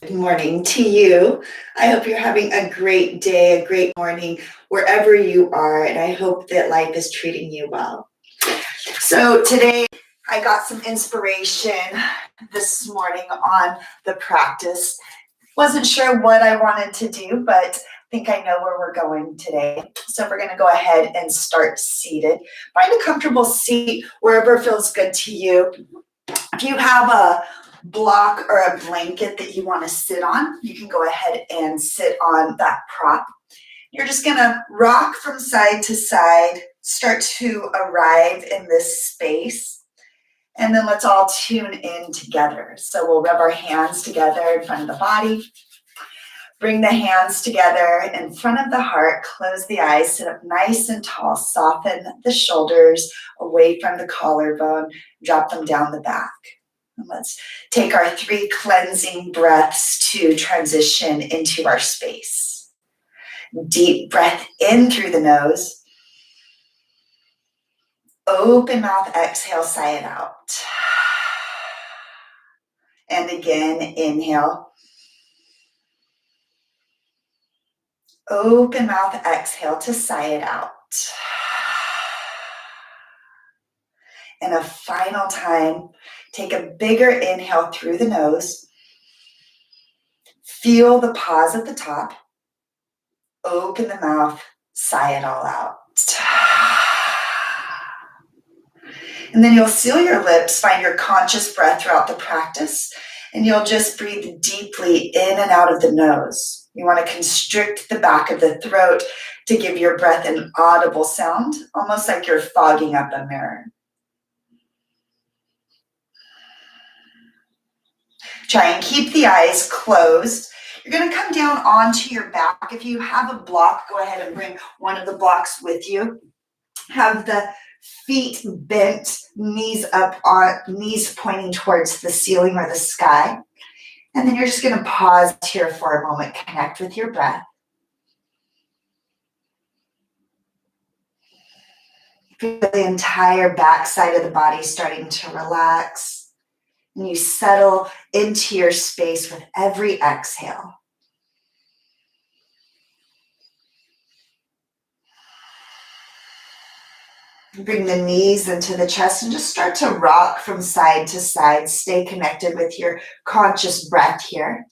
Good morning to you. I hope you're having a great day, a great morning, wherever you are, and I hope that life is treating you well. So today I got some inspiration this morning on the practice. Wasn't sure what I wanted to do, but I think I know where we're going today. So we're going to go ahead and start seated. Find a comfortable seat wherever feels good to you. If you have a block or a blanket that you want to sit on, you can go ahead and sit on that prop. You're just going to rock from side to side, start to arrive in this space, and then let's all tune in together. So we'll rub our hands together in front of the body. Bring the hands together in front of the heart, close the eyes, sit up nice and tall, soften the shoulders away from the collarbone, drop them down the back. And let's take our 3 cleansing breaths to transition into our space. Deep breath in through the nose. Open mouth, exhale, sigh it out. And again, inhale. Open mouth, exhale to sigh it out. And a final time, take a bigger inhale through the nose. Feel the pause at the top. Open the mouth, sigh it all out. And then you'll seal your lips, find your conscious breath throughout the practice, and you'll just breathe deeply in and out of the nose. You want to constrict the back of the throat to give your breath an audible sound, almost like you're fogging up a mirror. Try and keep the eyes closed. You're going to come down onto your back. If you have a block, go ahead and bring one of the blocks with you. Have the feet bent, knees up, knees pointing towards the ceiling or the sky. And then you're just going to pause here for a moment, connect with your breath. Feel the entire back side of the body starting to relax. And you settle into your space with every exhale. Bring the knees into the chest and just start to rock from side to side. Stay connected with your conscious breath here.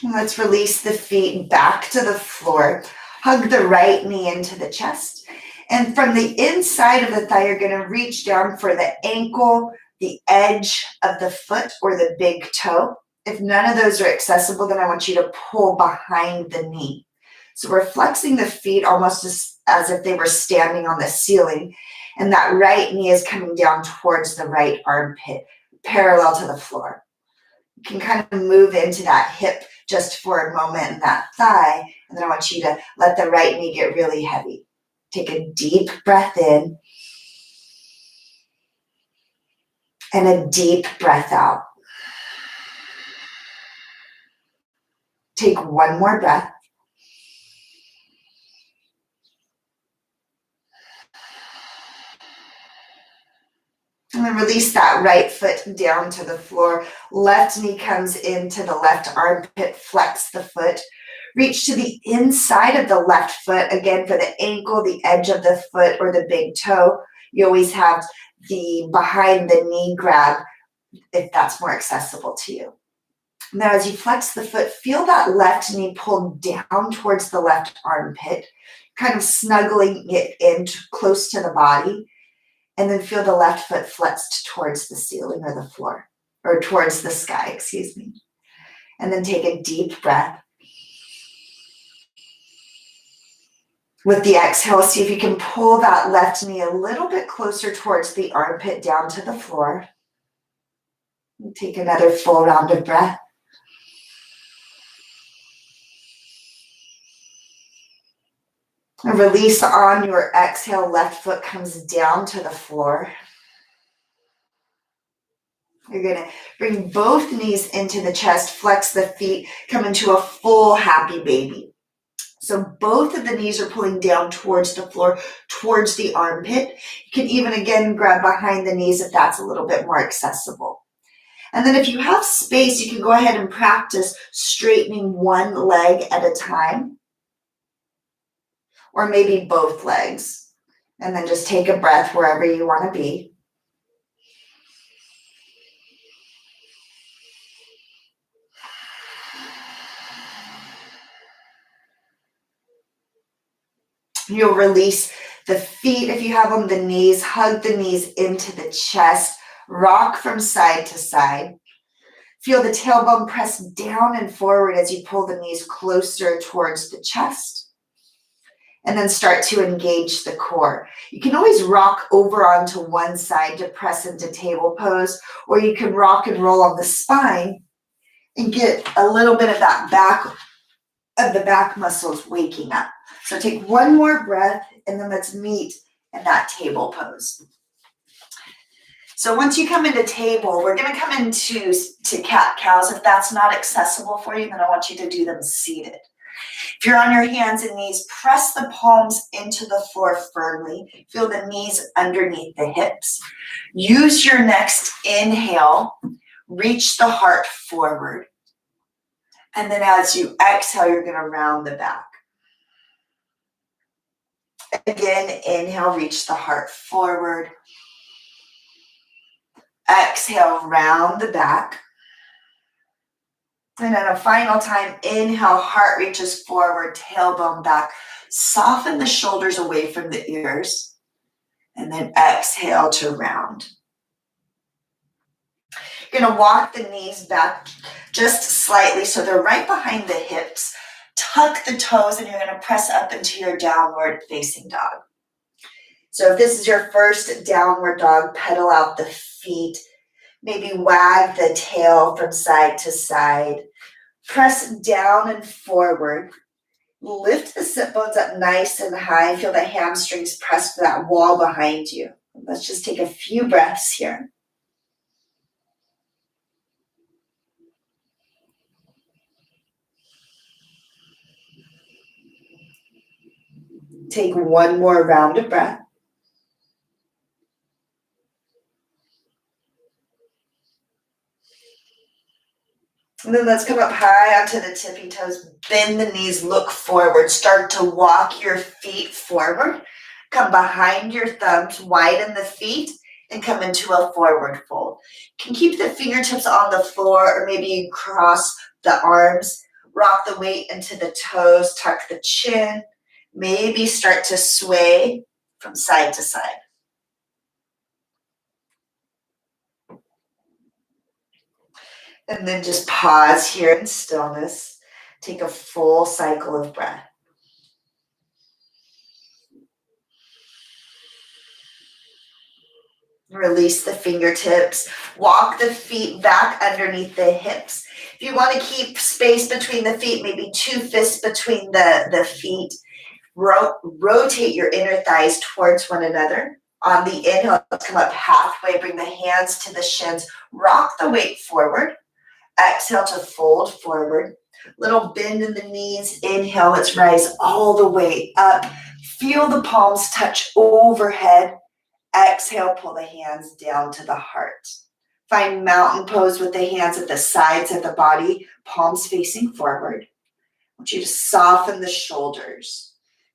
And let's release the feet back to the floor. Hug the right knee into the chest. And from the inside of the thigh, you're going to reach down for the ankle, the edge of the foot, or the big toe. If none of those are accessible, then I want you to pull behind the knee. So we're flexing the feet almost as if they were standing on the ceiling. And that right knee is coming down towards the right armpit, parallel to the floor. You can kind of move into that hip just for a moment in that thigh. And then I want you to let the right knee get really heavy. Take a deep breath in. And a deep breath out. Take one more breath. And then release that right foot down to the floor. Left knee comes into the left armpit. Flex the foot. Reach to the inside of the left foot. Again, for the ankle, the edge of the foot, or the big toe. You always have the behind the knee grab if that's more accessible to you. Now, as you flex the foot, feel that left knee pulled down towards the left armpit, kind of snuggling it in close to the body. And then feel the left foot flexed towards the ceiling or the floor, or towards the sky, excuse me. And then take a deep breath. With the exhale, see if you can pull that left knee a little bit closer towards the armpit down to the floor. And take another full round of breath. And release on your exhale, left foot comes down to the floor. You're going to bring both knees into the chest, flex the feet, come into a full happy baby. So both of the knees are pulling down towards the floor, towards the armpit. You can even, again, grab behind the knees if that's a little bit more accessible. And then if you have space, you can go ahead and practice straightening one leg at a time, or maybe both legs. And then just take a breath wherever you want to be. You'll release the feet if you have them, the knees, hug the knees into the chest, rock from side to side. Feel the tailbone press down and forward as you pull the knees closer towards the chest. And then start to engage the core. You can always rock over onto one side to press into table pose, or you can rock and roll on the spine and get a little bit of that back muscles waking up. So take one more breath and then let's meet in that table pose. So once you come into table, we're going to come into cat-cows. If that's not accessible for you, then I want you to do them seated. If you're on your hands and knees, press the palms into the floor firmly. Feel the knees underneath the hips. Use your next inhale. Reach the heart forward. And then as you exhale, you're going to round the back. Again, inhale, reach the heart forward. Exhale, round the back. And then a final time, inhale, heart reaches forward, tailbone back. Soften the shoulders away from the ears. And then exhale to round. You're going to walk the knees back just slightly so they're right behind the hips. Tuck the toes and you're going to press up into your downward facing dog. So if this is your first downward dog, pedal out the feet. Maybe wag the tail from side to side. Press down and forward. Lift the sit bones up nice and high. Feel the hamstrings press to that wall behind you. Let's just take a few breaths here. Take one more round of breath. And then let's come up high onto the tippy toes. Bend the knees, look forward. Start to walk your feet forward. Come behind your thumbs, widen the feet, and come into a forward fold. You can keep the fingertips on the floor, or maybe you cross the arms. Rock the weight into the toes, tuck the chin. Maybe start to sway from side to side. And then just pause here in stillness. Take a full cycle of breath. Release the fingertips. Walk the feet back underneath the hips. If you want to keep space between the feet, maybe 2 fists between the feet. Rotate your inner thighs towards one another. On the inhale, let's come up halfway. Bring the hands to the shins. Rock the weight forward. Exhale to fold forward. Little bend in the knees. Inhale, let's rise all the way up. Feel the palms touch overhead. Exhale, pull the hands down to the heart. Find mountain pose with the hands at the sides of the body, palms facing forward. I want you to soften the shoulders.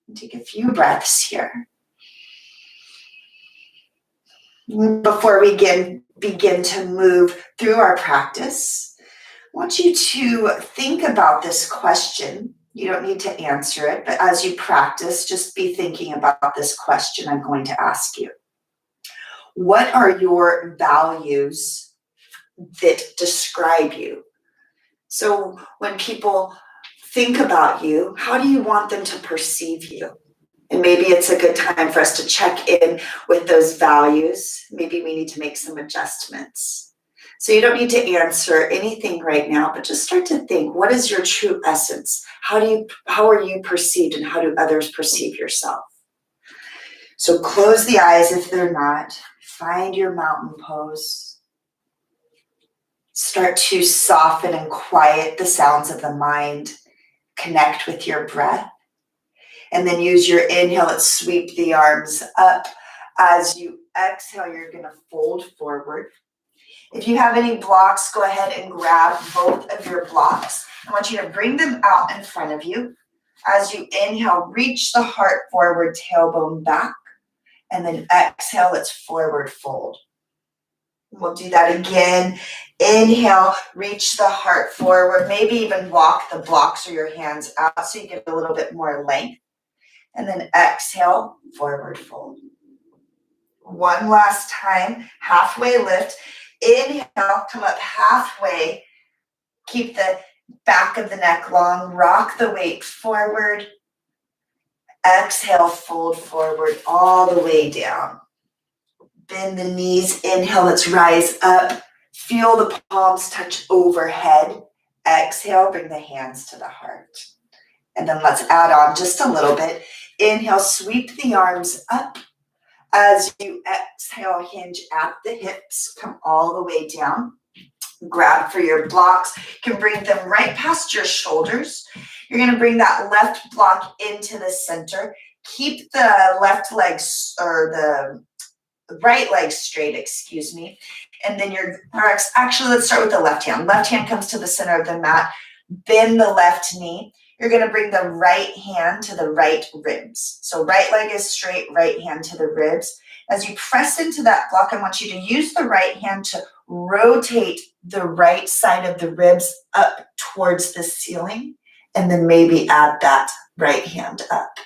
And take a few breaths here. Before we begin to move through our practice, I want you to think about this question. You don't need to answer it, but as you practice, just be thinking about this question I'm going to ask you. What are your values that describe you? So when people think about you, how do you want them to perceive you? And maybe it's a good time for us to check in with those values. Maybe we need to make some adjustments. So you don't need to answer anything right now, but just start to think, what is your true essence? How are you perceived, and how do others perceive yourself? So close the eyes if they're not. Find your mountain pose. Start to soften and quiet the sounds of the mind. Connect with your breath. And then use your inhale and sweep the arms up. As you exhale, you're going to fold forward. If you have any blocks, go ahead and grab both of your blocks. I want you to bring them out in front of you. As you inhale, reach the heart forward, tailbone back. And then exhale, let's forward fold. We'll do that again. Inhale, reach the heart forward. Maybe even walk the blocks or your hands out so you get a little bit more length. And then exhale, forward fold. One last time, halfway lift. Inhale, come up halfway. Keep the back of the neck long. Rock the weight forward. Exhale, fold forward all the way down. Bend the knees. Inhale, let's rise up. Feel the palms touch overhead. Exhale, bring the hands to the heart. And then let's add on just a little bit. Inhale, sweep the arms up. As you exhale, hinge at the hips. Come all the way down. Grab for your blocks. You can bring them right past your shoulders. You're going to bring that left block into the center. Keep the left leg, or the right leg straight, excuse me. And then actually, let's start with the left hand. Left hand comes to the center of the mat. Bend the left knee. You're going to bring the right hand to the right ribs. So right leg is straight, right hand to the ribs. As you press into that block, I want you to use the right hand to rotate the right side of the ribs up towards the ceiling, and then maybe add that right hand up.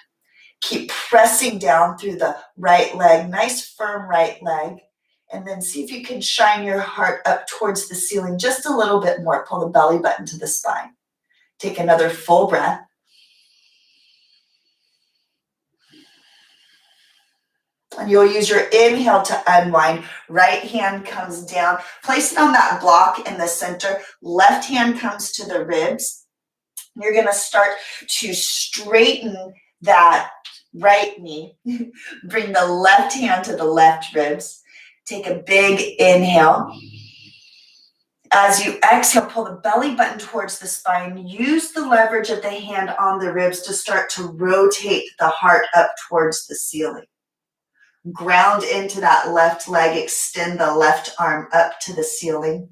Keep pressing down through the right leg, nice firm right leg, and then see if you can shine your heart up towards the ceiling just a little bit more. Pull the belly button to the spine. Take another full breath. And you'll use your inhale to unwind. Right hand comes down. Place it on that block in the center. Left hand comes to the ribs. You're going to start to straighten that right knee. Bring the left hand to the left ribs. Take a big inhale. As you exhale, pull the belly button towards the spine. Use the leverage of the hand on the ribs to start to rotate the heart up towards the ceiling. Ground into that left leg. Extend the left arm up to the ceiling.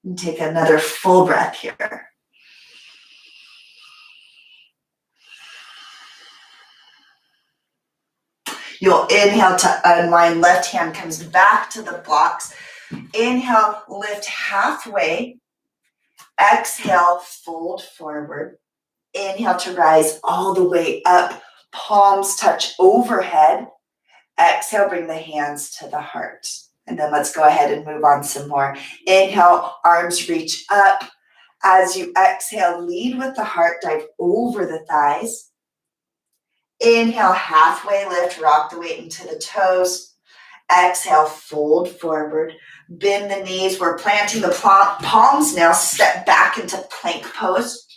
And take another full breath here. You'll inhale to unwind. Left hand comes back to the blocks. Inhale, lift halfway. Exhale, fold forward. Inhale to rise all the way up. Palms touch overhead. Exhale, bring the hands to the heart. And then let's go ahead and move on some more. Inhale, arms reach up. As you exhale, lead with the heart, dive over the thighs. Inhale, halfway lift, rock the weight into the toes. Exhale, fold forward. Bend the knees. We're planting the palms now. Step back into plank pose.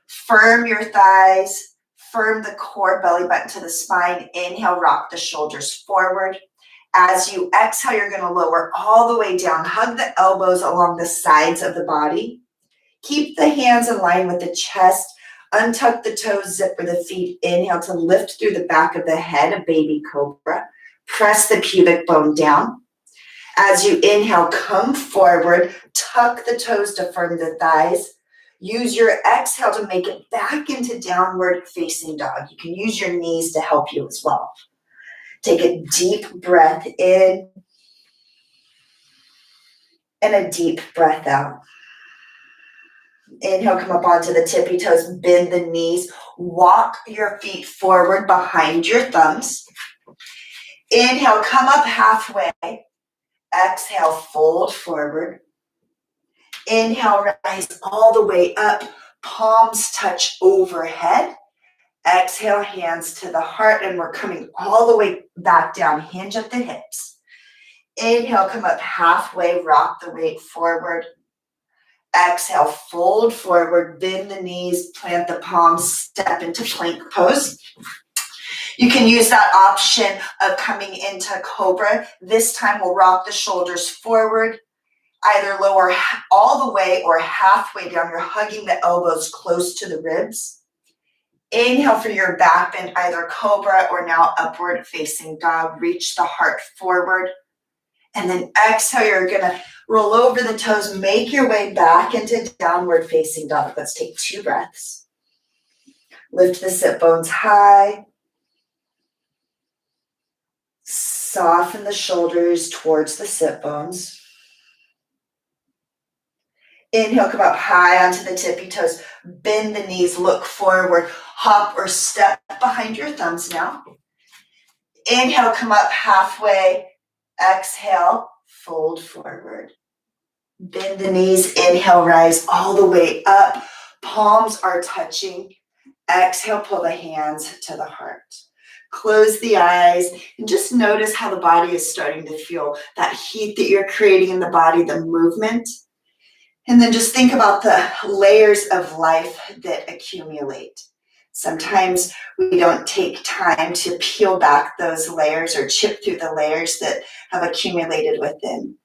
Firm your thighs. Firm the core, belly button to the spine. Inhale, rock the shoulders forward. As you exhale, you're going to lower all the way down. Hug the elbows along the sides of the body. Keep the hands in line with the chest. Untuck the toes, zipper the feet. Inhale to lift through the back of the head, a baby cobra. Press the pubic bone down. As you inhale, come forward. Tuck the toes to firm the thighs. Use your exhale to make it back into downward facing dog. You can use your knees to help you as well. Take a deep breath in and a deep breath out. Inhale, come up onto the tippy toes, bend the knees, walk your feet forward behind your thumbs. Inhale, come up halfway. Exhale, fold forward. Inhale, rise all the way up. Palms touch overhead. Exhale, hands to the heart, and we're coming all the way back down. Hinge at the hips. Inhale, come up halfway, rock the weight forward. Exhale, fold forward, bend the knees, plant the palms, step into plank pose. You can use that option of coming into cobra. This time we'll rock the shoulders forward, either lower all the way or halfway down. You're hugging the elbows close to the ribs. Inhale for your back bend, either cobra or now upward facing dog. Reach the heart forward. And then exhale, you're gonna roll over the toes, make your way back into downward facing dog. Let's take 2 breaths. Lift the sit bones high. Soften the shoulders towards the sit bones. Inhale, come up high onto the tippy toes. Bend the knees, look forward. Hop or step behind your thumbs now. Inhale, come up halfway. Exhale, fold forward. Bend the knees, inhale, rise all the way up. Palms are touching. Exhale, pull the hands to the heart. Close the eyes and just notice how the body is starting to feel that heat that you're creating in the body, the movement. And then just think about the layers of life that accumulate. Sometimes we don't take time to peel back those layers or chip through the layers that have accumulated within.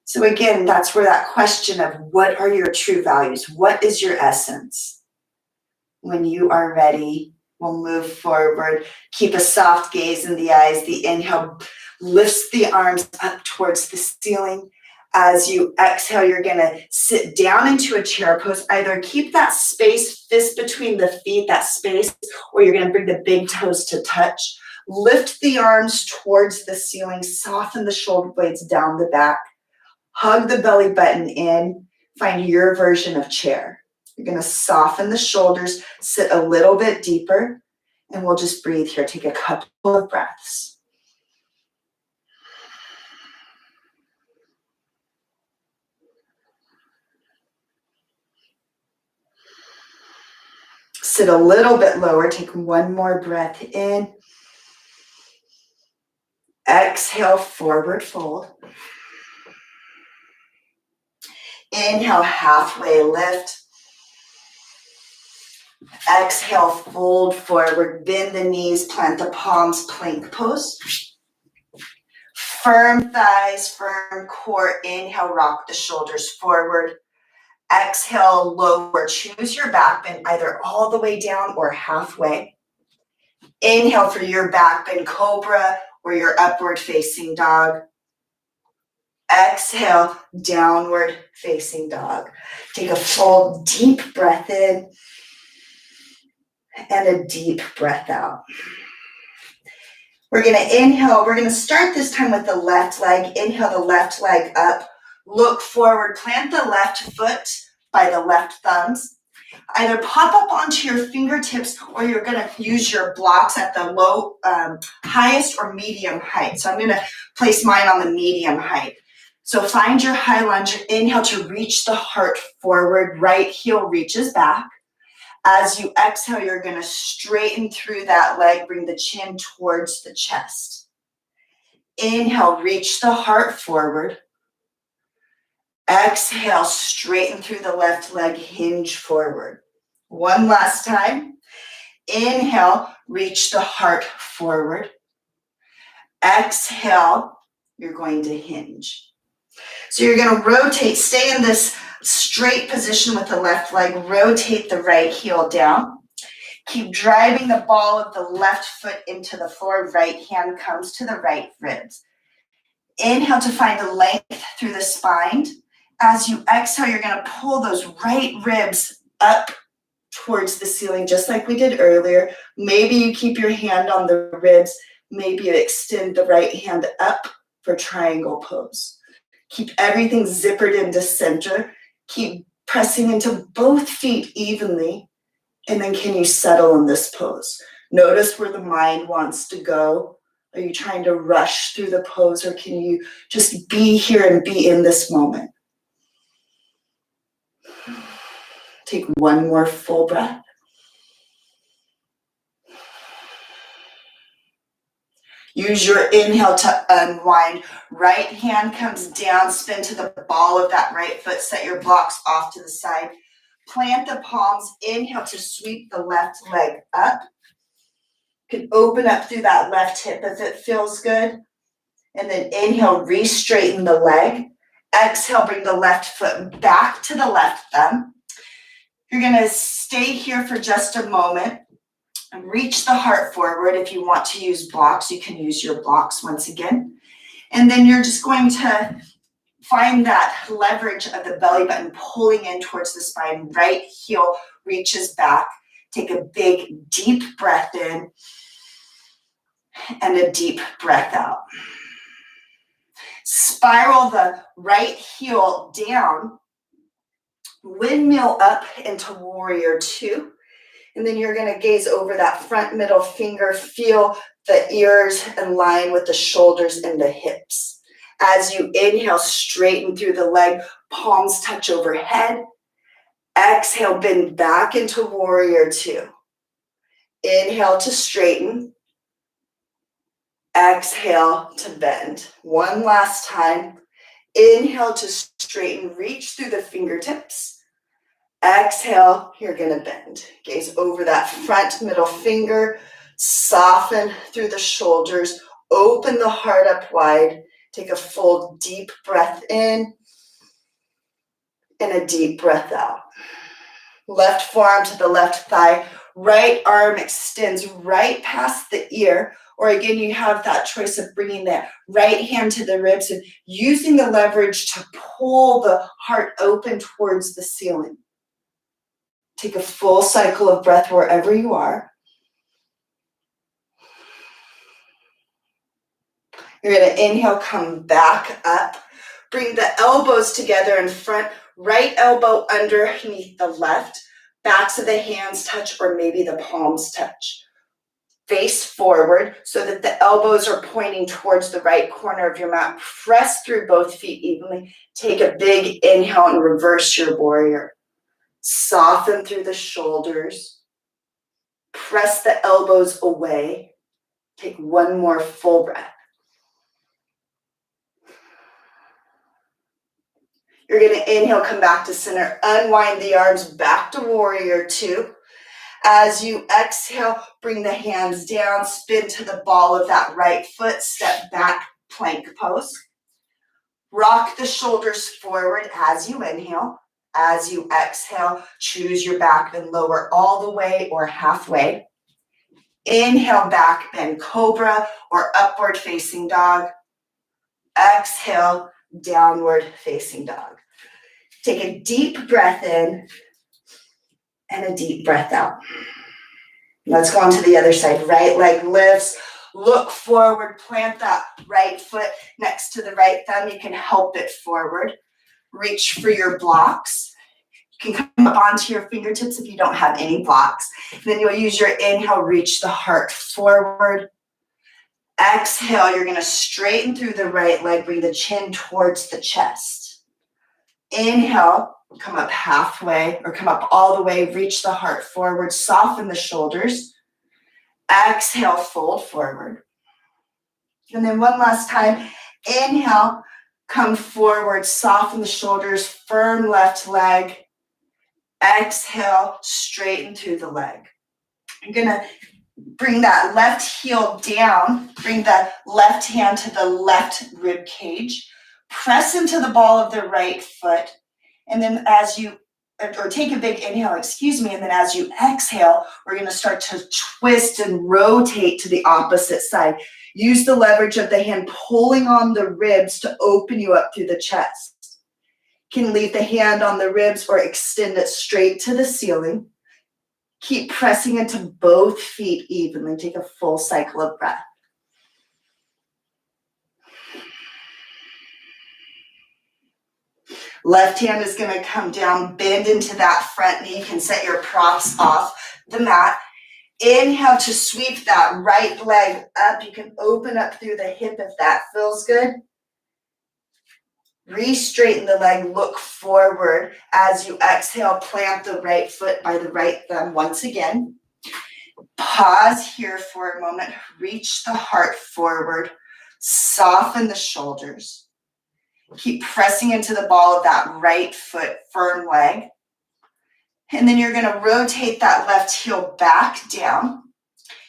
So again, that's where that question of what are your true values? What is your essence? When you are ready, we'll move forward. Keep a soft gaze in the eyes. The inhale lifts the arms up towards the ceiling. As you exhale, you're gonna sit down into a chair pose. Either keep that space, fist between the feet, that space, or you're gonna bring the big toes to touch. Lift the arms towards the ceiling, soften the shoulder blades down the back. Hug the belly button in, find your version of chair. You're gonna soften the shoulders, sit a little bit deeper, and we'll just breathe here. Take a couple of breaths. Sit a little bit lower, take one more breath in. Exhale, forward fold. Inhale, halfway lift. Exhale, fold forward, bend the knees, plant the palms, plank pose. Firm thighs, firm core. Inhale, rock the shoulders forward. Exhale, lower. Choose your back bend, either all the way down or halfway. Inhale for your back bend, cobra, or your upward facing dog. Exhale, downward facing dog. Take a full deep breath in and a deep breath out. We're gonna inhale, we're gonna start this time with the left leg. Inhale the left leg up, look forward, plant the left foot by the left thumbs. Either pop up onto your fingertips or you're gonna use your blocks at the low, highest or medium height. So I'm gonna place mine on the medium height. So find your high lunge, inhale to reach the heart forward, right heel reaches back. As you exhale, you're gonna straighten through that leg, bring the chin towards the chest. Inhale, reach the heart forward. Exhale, straighten through the left leg, hinge forward. One last time. Inhale, reach the heart forward. Exhale, you're going to hinge. So you're going to rotate, stay in this straight position with the left leg, rotate the right heel down. Keep driving the ball of the left foot into the floor, right hand comes to the right ribs. Inhale to find a length through the spine. As you exhale, you're going to pull those right ribs up towards the ceiling, just like we did earlier. Maybe you keep your hand on the ribs. Maybe you extend the right hand up for triangle pose. Keep everything zippered into center. Keep pressing into both feet evenly. And then can you settle in this pose? Notice where the mind wants to go. Are you trying to rush through the pose, or can you just be here and be in this moment? Take one more full breath. Use your inhale to unwind. Right hand comes down, spin to the ball of that right foot, set your blocks off to the side. Plant the palms, inhale to sweep the left leg up. You can open up through that left hip if it feels good. And then inhale, re-straighten the leg. Exhale, bring the left foot back to the left thumb. You're gonna stay here for just a moment. And reach the heart forward. If you want to use blocks, you can use your blocks once again. And then you're just going to find that leverage of the belly button pulling in towards the spine. Right heel reaches back. Take a big, deep breath in and a deep breath out. Spiral the right heel down. Windmill up into warrior two. And then you're going to gaze over that front middle finger. Feel the ears align with the shoulders and the hips. As you inhale, straighten through the leg, palms touch overhead. Exhale, bend back into warrior two. Inhale to straighten. Exhale to bend. One last time. Inhale to straighten, reach through the fingertips. Exhale, you're gonna bend. Gaze over that front middle finger, soften through the shoulders, open the heart up wide. Take a full deep breath in and a deep breath out. Left forearm to the left thigh, right arm extends right past the ear, or again, you have that choice of bringing that right hand to the ribs and using the leverage to pull the heart open towards the ceiling. Take a full cycle of breath wherever you are. You're going to inhale, come back up. Bring the elbows together in front, right elbow underneath the left. Backs of the hands touch, or maybe the palms touch. Face forward so that the elbows are pointing towards the right corner of your mat. Press through both feet evenly. Take a big inhale and reverse your warrior. Soften through the shoulders. Press the elbows away. Take one more full breath. You're going to inhale, come back to center. Unwind the arms back to warrior two. As you exhale, bring the hands down. Spin to the ball of that right foot. Step back, plank pose. Rock the shoulders forward as you inhale. As you exhale, choose your back bend lower all the way or halfway. Inhale, back bend cobra or upward facing dog. Exhale, downward facing dog. Take a deep breath in and a deep breath out. Let's go on to the other side. Right leg lifts. Look forward. Plant that right foot next to the right thumb. You can help it forward. Reach for your blocks. You can come up onto your fingertips if you don't have any blocks. Then you'll use your inhale, reach the heart forward. Exhale, you're going to straighten through the right leg, bring the chin towards the chest. Inhale, come up halfway or come up all the way, reach the heart forward, soften the shoulders. Exhale, fold forward. And then one last time, inhale, come forward, soften the shoulders, firm left leg. Exhale, straighten through the leg. You're gonna bring that left heel down, bring the left hand to the left rib cage, press into the ball of the right foot, and then as you, or take a big inhale, and then as you exhale, we're gonna start to twist and rotate to the opposite side. Use the leverage of the hand pulling on the ribs to open you up through the chest. You can leave the hand on the ribs or extend it straight to the ceiling. Keep pressing into both feet evenly. Take a full cycle of breath. Left hand is going to come down, bend into that front knee. You can set your props off the mat. Inhale to sweep that right leg up. You can open up through the hip if that feels good. Re-straighten the leg, look forward. As you exhale, plant the right foot by the right thumb once again. Pause here for a moment. Reach the heart forward. Soften the shoulders. Keep pressing into the ball of that right foot, firm leg. And then you're going to rotate that left heel back down.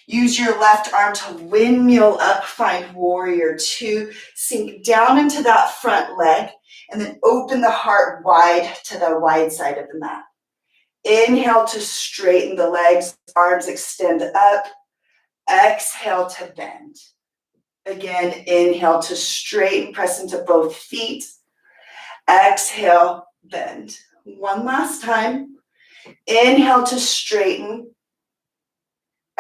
Use your left arm to windmill up, find warrior two. Sink down into that front leg and then open the heart wide to the wide side of the mat. Inhale to straighten the legs, arms extend up. Exhale to bend. Again, inhale to straighten, press into both feet. Exhale, bend. One last time. Inhale to straighten.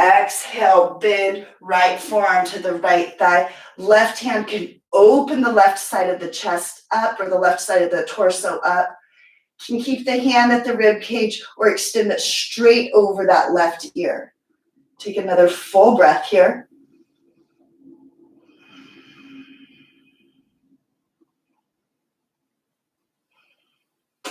Exhale, bend, right forearm to the right thigh. Left hand can open the left side of the chest up or the left side of the torso up. You can keep the hand at the rib cage or extend it straight over that left ear. Take another full breath here.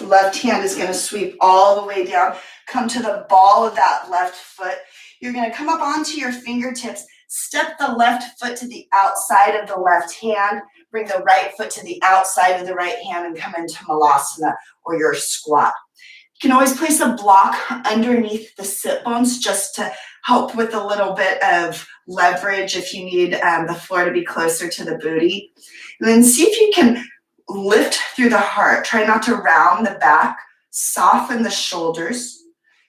Left hand is going to sweep all the way down. Come to the ball of that left foot. You're going to come up onto your fingertips. Step the left foot to the outside of the left hand. Bring the right foot to the outside of the right hand and come into Malasana or your squat. You can always place a block underneath the sit bones just to help with a little bit of leverage if you need the floor to be closer to the booty. And then see if you can lift through the heart. Try not to round the back. Soften the shoulders.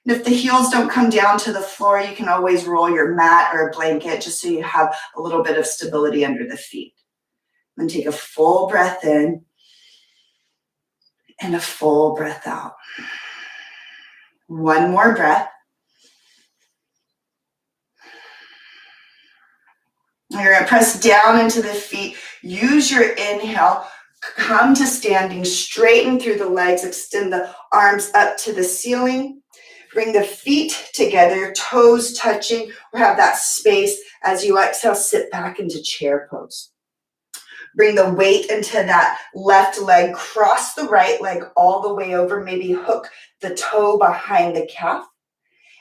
And if the heels don't come down to the floor, you can always roll your mat or a blanket just so you have a little bit of stability under the feet. And take a full breath in and a full breath out. One more breath. You're going to press down into the feet. Use your inhale. Come to standing, straighten through the legs, extend the arms up to the ceiling. Bring the feet together, toes touching, or have that space. As you exhale, sit back into chair pose. Bring the weight into that left leg, cross the right leg all the way over, maybe hook the toe behind the calf.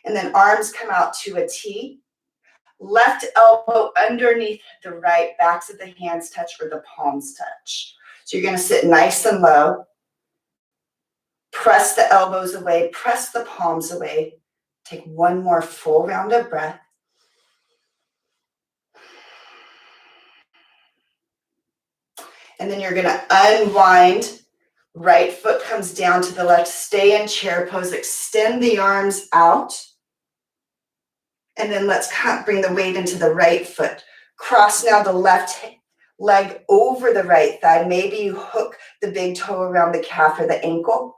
And then arms come out to a T. Left elbow underneath the right, backs of the hands touch or the palms touch. So you're going to sit nice and low. Press the elbows away, press the palms away. Take one more full round of breath. And then you're going to unwind. Right foot comes down to the left. Stay in chair pose. Extend the arms out. And then let's bring the weight into the right foot. Cross now the left leg over the right thigh. Maybe you hook the big toe around the calf or the ankle.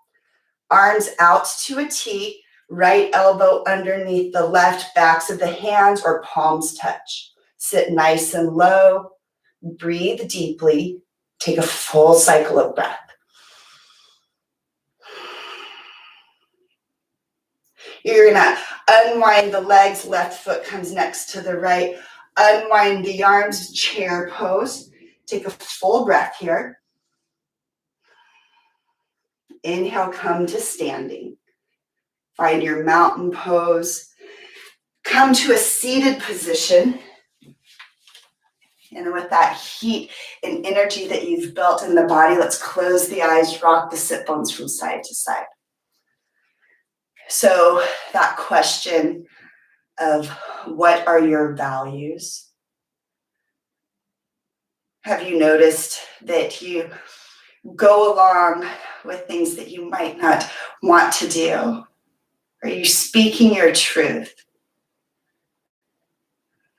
Arms out to a T. Right elbow underneath the left, backs of the hands or palms touch. Sit nice and low. Breathe deeply. Take a full cycle of breath. You're going to unwind the legs. Left foot comes next to the right. Unwind the arms, chair pose. Take a full breath here. Inhale, come to standing. Find your mountain pose. Come to a seated position. And with that heat and energy that you've built in the body, let's close the eyes, rock the sit bones from side to side. So that question of what are your values? Have you noticed that you go along with things that you might not want to do? Are you speaking your truth?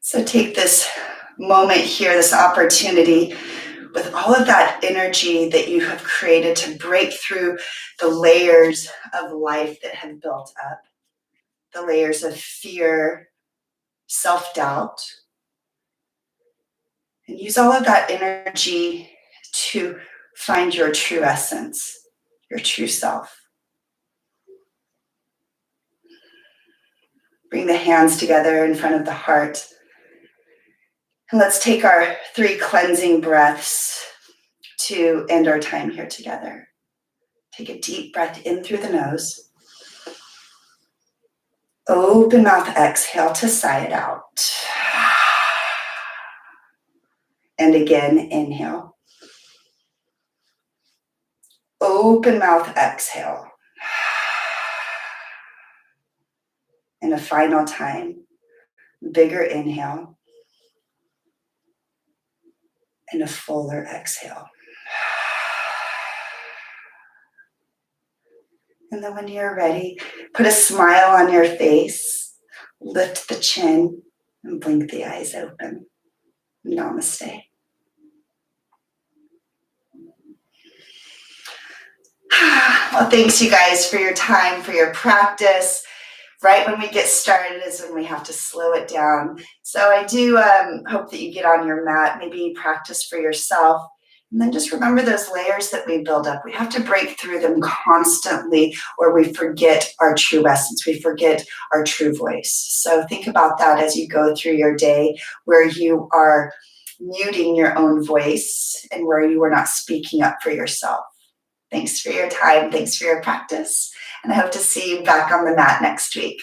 So take this moment here, this opportunity, with all of that energy that you have created to break through the layers of life that have built up, the layers of fear, self-doubt, and use all of that energy to find your true essence, your true self. Bring the hands together in front of the heart. And let's take our 3 cleansing breaths to end our time here together. Take a deep breath in through the nose. Open mouth, exhale to sigh it out. And again, inhale. Open mouth, exhale. And a final time, bigger inhale. And a fuller exhale. And then when you're ready, put a smile on your face, lift the chin, and blink the eyes open. Namaste. Well, thanks you guys for your time, for your practice. Right when we get started is when we have to slow it down. So I do hope that you get on your mat, maybe practice for yourself. And then just remember those layers that we build up. We have to break through them constantly, or we forget our true essence. We forget our true voice. So think about that as you go through your day, where you are muting your own voice and where you are not speaking up for yourself. Thanks for your time. Thanks for your practice. And I hope to see you back on the mat next week.